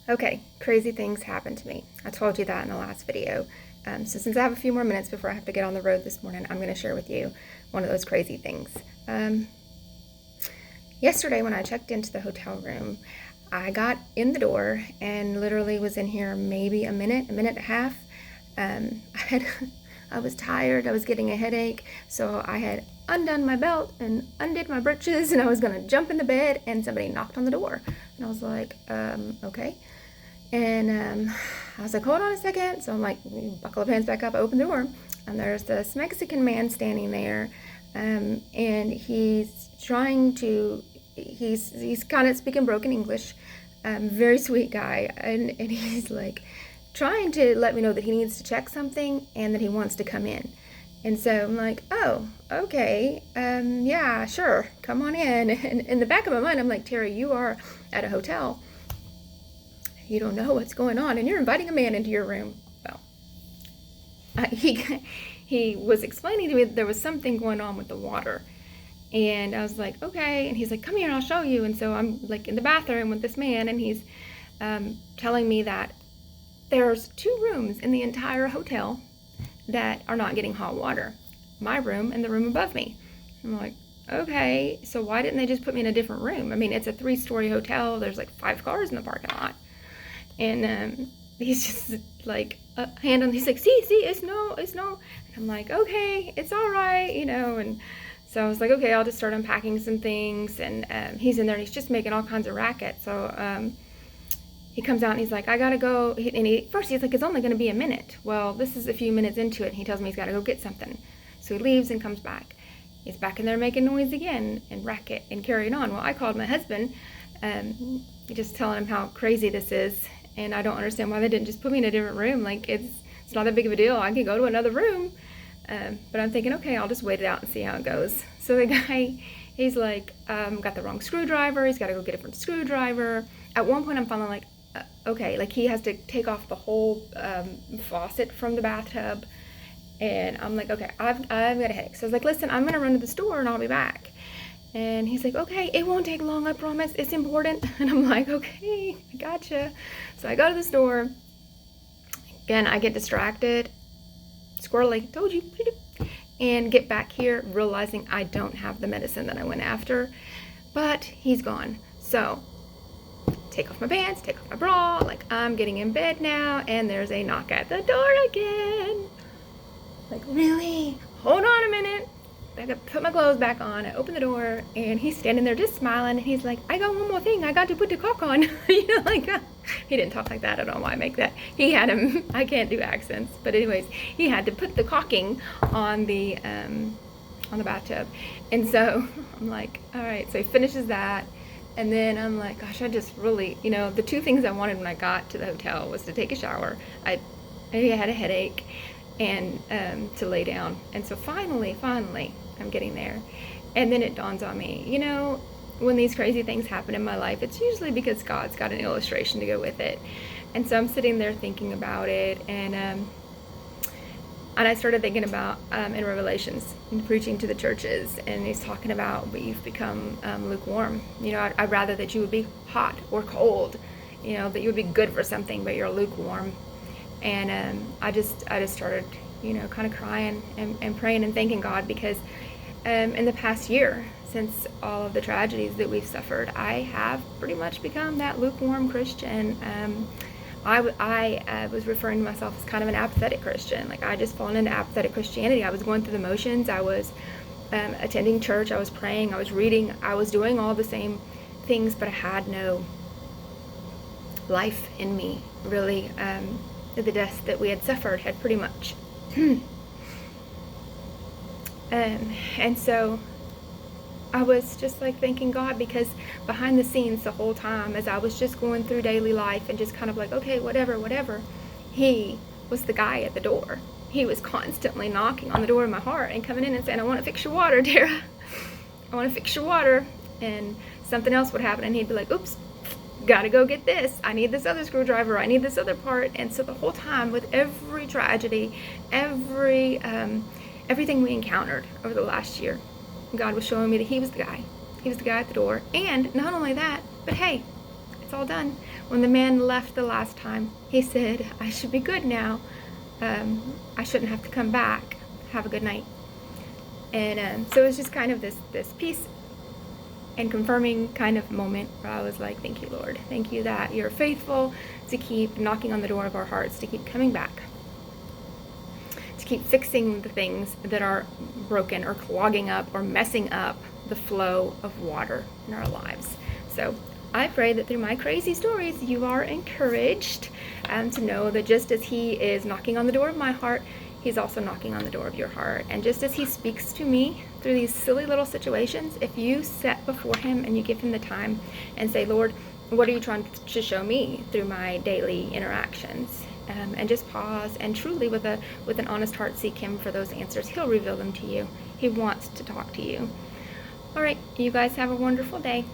Okay, crazy things happen to me. I told you that in the last video. So since I have a few more minutes before I have to get on the road this morning, I'm going to share with you one of those crazy things. Yesterday when I checked into the hotel room, I got in the door and literally was in here maybe a minute and a half. I was tired, I was getting a headache, so I had undone my belt and undid my breeches, and I was gonna jump in the bed, and somebody knocked on the door. And I was like, okay. And I was like, hold on a second. So I'm like, buckle the pants back up, open the door, and there's this Mexican man standing there, and he's trying to, he's kind of speaking broken English, very sweet guy, and he's like trying to let me know that he needs to check something and that he wants to come in. And so I'm like, oh, okay, yeah, sure, come on in. And in the back of my mind, I'm like, Terry, you are at a hotel. You don't know what's going on, and you're inviting a man into your room. Well, he was explaining to me that there was something going on with the water. And I was like, okay. And he's like, come here, I'll show you. And so I'm like in the bathroom with this man, and he's telling me that there's 2 rooms in the entire hotel that are not getting hot water. My room and the room above me. I'm like, okay, so why didn't they just put me in a different room? I mean, it's a 3-story hotel. There's like 5 cars in the parking lot. And he's just like, hand on, he's like, see, it's no. And I'm like, okay, it's all right, And so I was like, okay, I'll just start unpacking some things. And he's in there and he's just making all kinds of racket. So he comes out and he's like, I gotta go. And first he's like, it's only gonna be a minute. Well, this is a few minutes into it, and he tells me he's gotta go get something. So he leaves and comes back. He's back in there making noise again and racket and carrying on. Well, I called my husband, just telling him how crazy this is, and I don't understand why they didn't just put me in a different room. Like, it's not that big of a deal. I can go to another room. But I'm thinking, okay, I'll just wait it out and see how it goes. So the guy, he's like, got the wrong screwdriver. He's got to go get a different screwdriver. At one point, I'm finally like, okay, like he has to take off the whole faucet from the bathtub. And I'm like, okay, I've got a headache. So I was like, listen, I'm going to run to the store and I'll be back. And he's like, okay, it won't take long, I promise. It's important. And I'm like, okay, I gotcha. So I go to the store. Again, I get distracted. Squirrely, told you. And get back here realizing I don't have the medicine that I went after. But he's gone. So take off my pants, take off my bra, like I'm getting in bed now, and there's a knock at the door again. Like, really? Hold on a minute. I gotta put my clothes back on. I open the door, and he's standing there just smiling, and he's like, I got one more thing. I got to put the caulk on. Like, he didn't talk like that. I don't know why I make that. He had him, I can't do accents, but anyways, he had to put the caulking on the bathtub. And so I'm like, all right. So he finishes that. And then I'm like, gosh, I just really, the 2 things I wanted when I got to the hotel was to take a shower. I had a headache, and to lay down. And so finally, I'm getting there. And then it dawns on me, when these crazy things happen in my life, it's usually because God's got an illustration to go with it. And so I'm sitting there thinking about it, and I started thinking about in Revelations, preaching to the churches, and he's talking about, but you've become lukewarm. I'd rather that you would be hot or cold, that you would be good for something, but you're lukewarm. And I just started, kind of crying and praying and thanking God, because in the past year, since all of the tragedies that we've suffered, I have pretty much become that lukewarm Christian. I was referring to myself as kind of an apathetic Christian. Like, I just fallen into apathetic Christianity. I was going through the motions. I was attending church. I was praying. I was reading. I was doing all the same things, but I had no life in me, really. The death that we had suffered had pretty much. And so I was just like thanking God, because behind the scenes the whole time, as I was just going through daily life and just kind of like, okay, whatever, he was the guy at the door. He was constantly knocking on the door of my heart and coming in and saying, I want to fix your water, Tara. I want to fix your water. And something else would happen, and he'd be like, oops, gotta go get this. I need this other screwdriver. I need this other part. And so the whole time, with every tragedy, everything we encountered over the last year, God was showing me that he was the guy. He was the guy at the door. And not only that, but hey, it's all done. When the man left the last time, he said, I should be good now. I shouldn't have to come back. Have a good night. And so it was just kind of this peace and confirming kind of moment where I was like, thank you, Lord. Thank you that you're faithful to keep knocking on the door of our hearts, to keep coming back, to keep fixing the things that are broken or clogging up or messing up the flow of water in our lives. So I pray that through my crazy stories, you are encouraged to know that just as he is knocking on the door of my heart, he's also knocking on the door of your heart. And just as he speaks to me through these silly little situations, if you sit before him and you give him the time and say, Lord, what are you trying to show me through my daily interactions? And just pause and truly with an honest heart seek him for those answers. He'll reveal them to you. He wants to talk to you. All right, you guys have a wonderful day.